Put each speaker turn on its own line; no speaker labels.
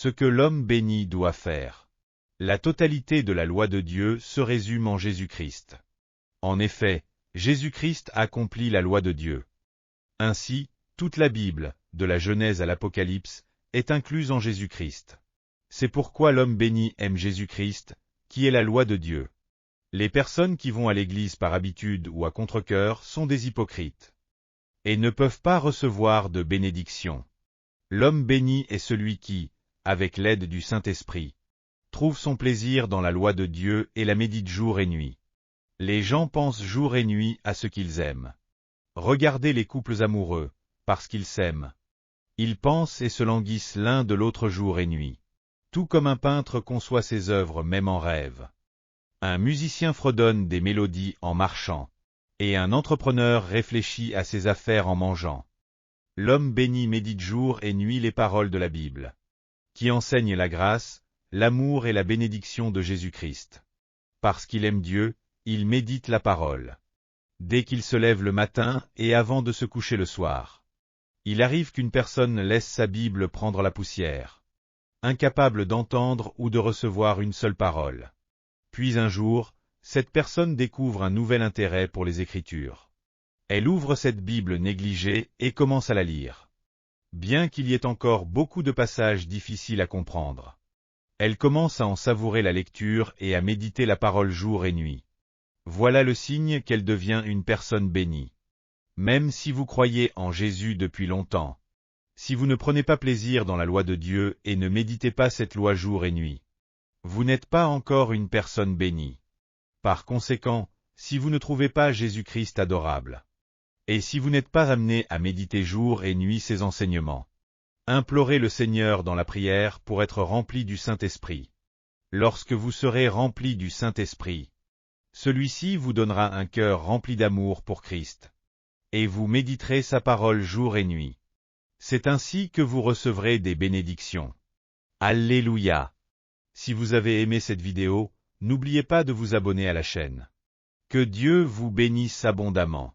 Ce que l'homme béni doit faire. La totalité de la loi de Dieu se résume en Jésus-Christ. En effet, Jésus-Christ accomplit la loi de Dieu. Ainsi, toute la Bible, de la Genèse à l'Apocalypse, est incluse en Jésus-Christ. C'est pourquoi l'homme béni aime Jésus-Christ, qui est la loi de Dieu. Les personnes qui vont à l'église par habitude ou à contre-cœur sont des hypocrites. Et ne peuvent pas recevoir de bénédiction. L'homme béni est celui qui, avec l'aide du Saint-Esprit, trouve son plaisir dans la loi de Dieu et la médite jour et nuit. Les gens pensent jour et nuit à ce qu'ils aiment. Regardez les couples amoureux, parce qu'ils s'aiment. Ils pensent et se languissent l'un de l'autre jour et nuit. Tout comme un peintre conçoit ses œuvres même en rêve. Un musicien fredonne des mélodies en marchant, et un entrepreneur réfléchit à ses affaires en mangeant. L'homme béni médite jour et nuit les paroles de la Bible, qui enseignent la grâce, l'amour et la bénédiction de Jésus-Christ. Parce qu'il aime Dieu, il médite la parole. Dès qu'il se lève le matin et avant de se coucher le soir. Il arrive qu'une personne laisse sa Bible prendre la poussière, incapable d'entendre ou de recevoir une seule parole. Puis un jour, cette personne découvre un nouvel intérêt pour les Écritures. Elle ouvre cette Bible négligée et commence à la lire. Bien qu'il y ait encore beaucoup de passages difficiles à comprendre. Elle commence à en savourer la lecture et à méditer la parole jour et nuit. Voilà le signe qu'elle devient une personne bénie. Même si vous croyez en Jésus depuis longtemps, si vous ne prenez pas plaisir dans la loi de Dieu et ne méditez pas cette loi jour et nuit, vous n'êtes pas encore une personne bénie. Par conséquent, si vous ne trouvez pas Jésus-Christ adorable, et si vous n'êtes pas amené à méditer jour et nuit ses enseignements, implorez le Seigneur dans la prière pour être rempli du Saint-Esprit. Lorsque vous serez rempli du Saint-Esprit, celui-ci vous donnera un cœur rempli d'amour pour Christ. Et vous méditerez sa parole jour et nuit. C'est ainsi que vous recevrez des bénédictions. Alléluia! Si vous avez aimé cette vidéo, n'oubliez pas de vous abonner à la chaîne. Que Dieu vous bénisse abondamment.